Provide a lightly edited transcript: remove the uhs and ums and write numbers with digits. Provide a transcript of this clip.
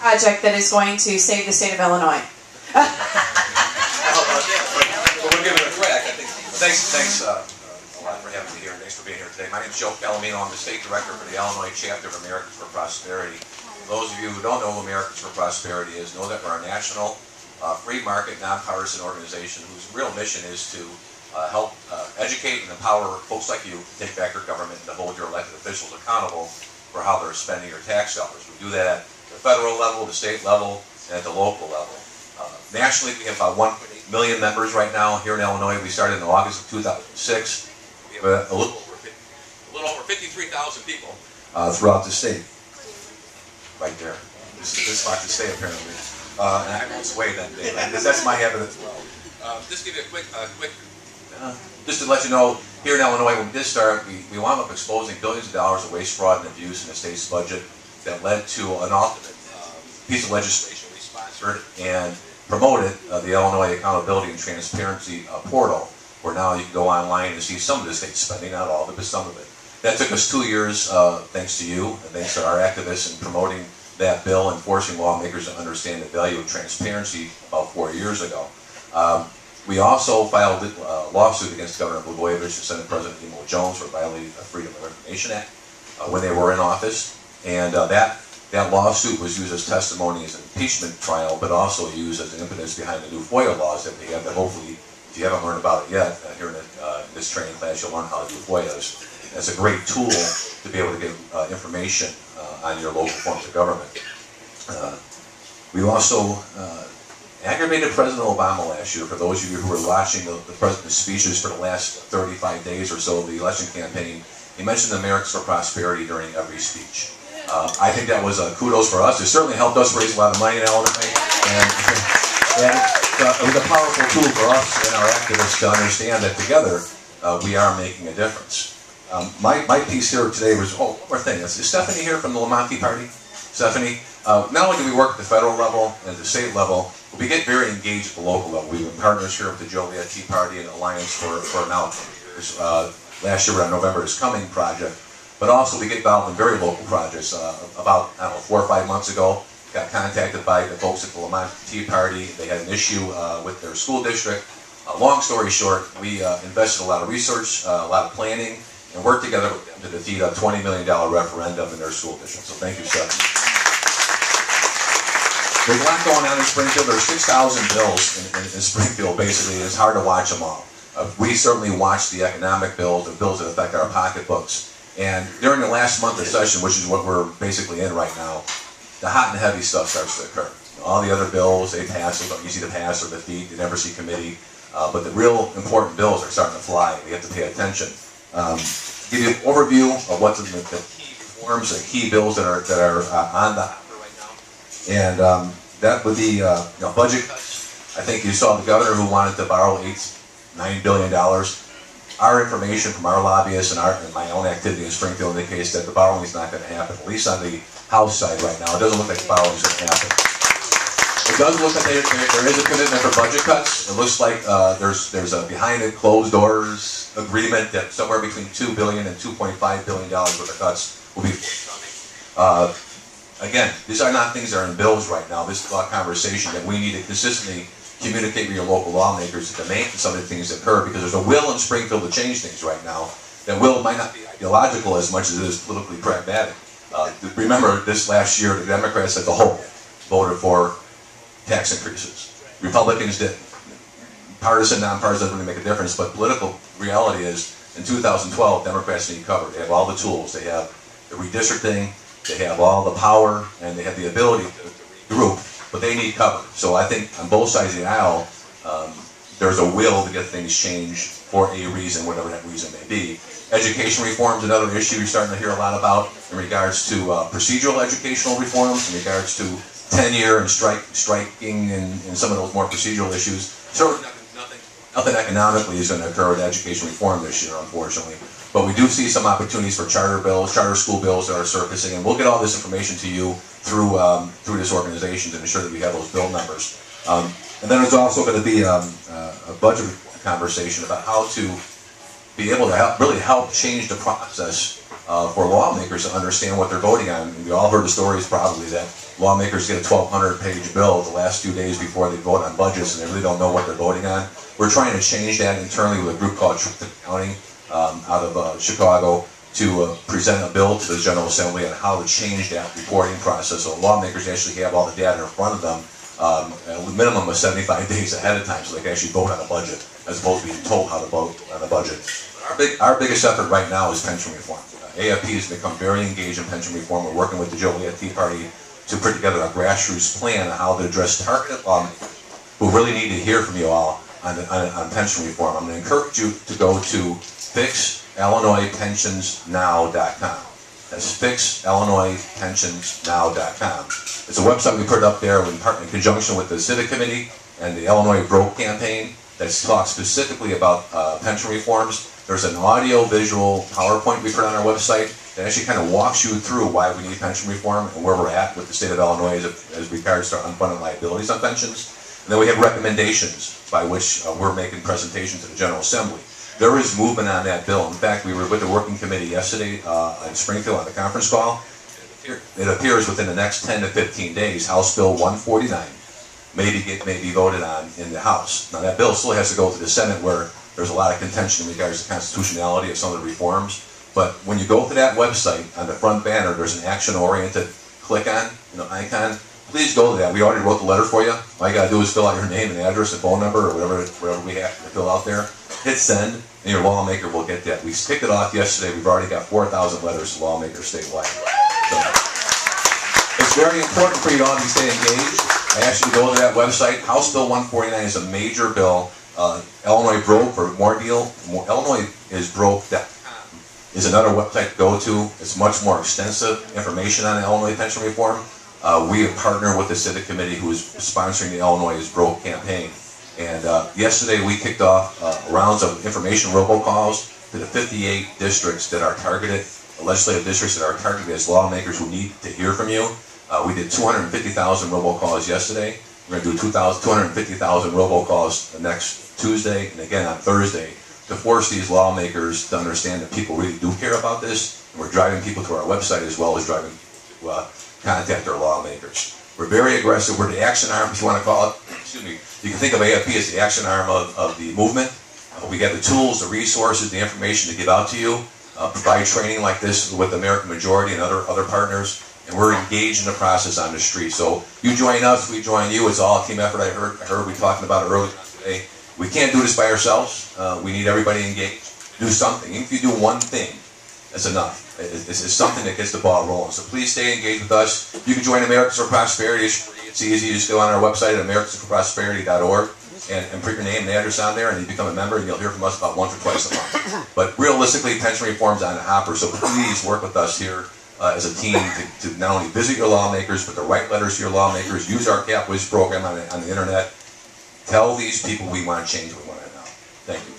project that is going to save the state of Illinois. We'll give it a crack. I think. Thanks a lot for having me here. Thanks for being here today. My name is Joe Calomino. I'm the state director for the Illinois chapter of Americans for Prosperity. For those of you who don't know who Americans for Prosperity is, know that we're a national, free market, nonpartisan organization whose real mission is to help educate and empower folks like you to take back your government and to hold your elected officials accountable for how they're spending your tax dollars. We do that at the federal level, the state level, and at the local level. Nationally, we have about 1.8 million members right now. Here in Illinois, we started in August of 2006. We have a little over 53,000 people throughout the state. Right there. This spot to stay, apparently. And I won't sway that day. That's my habit as well. Just give you a quick just to let you know, here in Illinois, when we did start, we wound up exposing billions of dollars of waste, fraud, and abuse in the state's budget that led to an ultimate piece of legislation we sponsored and promoted, the Illinois Accountability and Transparency portal, where now you can go online and see some of the state's spending, not all of it, but some of it. That took us 2 years, thanks to you, and thanks to our activists in promoting that bill and forcing lawmakers to understand the value of transparency about 4 years ago. We also filed a lawsuit against Governor Blagojevich and Senate President Emo Jones for violating the Freedom of Information Act when they were in office. And that lawsuit was used as testimony as an impeachment trial, but also used as an impetus behind the new FOIA laws that we have that hopefully, if you haven't learned about it yet, here in this training class, you'll learn how to do FOIAs. It's a great tool to be able to get information on your local forms of government. We also aggravated President Obama last year. For those of you who were watching the president's speeches for the last 35 days or so of the election campaign, he mentioned Americans for Prosperity during every speech. I think that was kudos for us. It certainly helped us raise a lot of money in Illinois, and it was a powerful tool for us and our activists to understand that together we are making a difference. My piece here today was, one more thing. Is Stephanie here from the Lamont Tea Party? Stephanie, not only do we work at the federal level and the state level, but we get very engaged at the local level. We've been partners here with the Joliet Tea Party and Alliance for now 20 years. Last year we had November is Coming project. But also we get involved in very local projects. About, I don't know, 4 or 5 months ago, got contacted by the folks at the Lamont Tea Party. They had an issue with their school district. Long story short, we invested a lot of research, a lot of planning, and worked together with them to defeat a $20 million referendum in their school district. So thank you, Seth. There's a lot going on in Springfield. There's 6,000 bills in Springfield, basically. It's hard to watch them all. We certainly watch the economic bills, the bills that affect our pocketbooks. And during the last month of session, which is what we're basically in right now, the hot and heavy stuff starts to occur. All the other bills, they pass, they're easy to pass or defeat, they never see committee. But the real important bills are starting to fly. We have to pay attention. Give you an overview of what the key reforms, the key bills that are on the hopper right now. And that would be budget cuts. I think you saw the governor who wanted to borrow $9 billion. Our information from our lobbyists and my own activity in Springfield indicates that the borrowing is not going to happen, at least on the House side right now. It doesn't look like the borrowing is going to happen. It does look like there is a commitment for budget cuts. It looks like there's a behind the closed doors agreement that somewhere between $2 billion and $2.5 billion worth of cuts will be forthcoming. Again, these are not things that are in bills right now. This is a conversation that we need to consistently communicate with your local lawmakers to demand some of the things that occur, because there's a will in Springfield to change things right now. That will might not be ideological as much as it is politically pragmatic. Remember, this last year, the Democrats as a whole voted for tax increases. Republicans didn't. Partisan, nonpartisan doesn't really make a difference, but political reality is, in 2012, Democrats need cover. They have all the tools. They have the redistricting, they have all the power, and they have the ability to regroup. But they need cover. So I think on both sides of the aisle, there's a will to get things changed for a reason, whatever that reason may be. Education reform is another issue you're starting to hear a lot about in regards to procedural educational reforms, in regards to tenure and striking and some of those more procedural issues. So nothing economically is going to occur with education reform this year, unfortunately. But we do see some opportunities for charter bills, charter school bills that are surfacing, and we'll get all this information to you through this organization to ensure that we have those bill numbers. And then there's also going to be a budget conversation about how to be able to really help change the process for lawmakers to understand what they're voting on. And we all heard the stories probably that lawmakers get a 1,200-page bill the last few days before they vote on budgets, and they really don't know what they're voting on. We're trying to change that internally with a group called Truth in Accounting out of Chicago to present a bill to the General Assembly on how to change that reporting process so lawmakers actually have all the data in front of them at a minimum of 75 days ahead of time so they can actually vote on a budget as opposed to being told how to vote on a budget. Our biggest effort right now is pension reform. AFP has become very engaged in pension reform. We're working with the Joliet Tea Party to put together a grassroots plan on how to address targeted lawmakers who really need to hear from you all on pension reform. I'm going to encourage you to go to fixillinoispensionsnow.com. That's fixillinoispensionsnow.com. It's a website we put up there in conjunction with the Civic Committee and the Illinois Broke campaign that talks specifically about pension reforms. There's an audio-visual PowerPoint we put on our website that actually kind of walks you through why we need pension reform and where we're at with the state of Illinois as regards to our unfunded liabilities on pensions. And then we have recommendations by which we're making presentations to the General Assembly. There is movement on that bill. In fact, we were with the working committee yesterday in Springfield on the conference call. It appears within the next 10 to 15 days, House Bill 149 may be voted on in the House. Now that bill still has to go to the Senate where there's a lot of contention in regards to the constitutionality of some of the reforms. But when you go to that website, on the front banner, there's an action-oriented click on, icon. Please go to that. We already wrote the letter for you. All you got to do is fill out your name and address and phone number or whatever we have to fill out there. Hit send, and your lawmaker will get that. We kicked it off yesterday. We've already got 4,000 letters to lawmakers statewide. So it's very important for you all to stay engaged. I ask you to go to that website. House Bill 149 is a major bill. Illinois Broke, for more deal, IllinoisIsBroke.com is another website to go to. It's much more extensive information on Illinois pension reform. We have partnered with the Civic Committee who is sponsoring the Illinois is Broke campaign. And yesterday we kicked off rounds of information robocalls to the 58 districts that are targeted, legislative districts that are targeted as lawmakers who need to hear from you. We did 250,000 robocalls yesterday. We're going to do 250,000 robocalls next Tuesday and again on Thursday to force these lawmakers to understand that people really do care about this. And we're driving people to our website as well as driving people to contact our lawmakers. We're very aggressive. We're the action arm, if you want to call it. Excuse me. You can think of AFP as the action arm of the movement. We have the tools, the resources, the information to give out to you. Provide training like this with American Majority and other partners. And we're engaged in the process on the street. So you join us, we join you. It's all a team effort. I heard we talking about it earlier today. We can't do this by ourselves. We need everybody engaged. Do something. Even if you do one thing, that's enough. It's something that gets the ball rolling. So please stay engaged with us. You can join Americans for Prosperity. It's easy. You just go on our website at americansforprosperity.org and put your name and address on there, and you become a member, and you'll hear from us about once or twice a month. But realistically, pension reform's on the hopper, so please work with us here as a team to not only visit your lawmakers, but to write letters to your lawmakers, use our CapWiz program on the internet. Tell these people we want to change what we want to know. Thank you.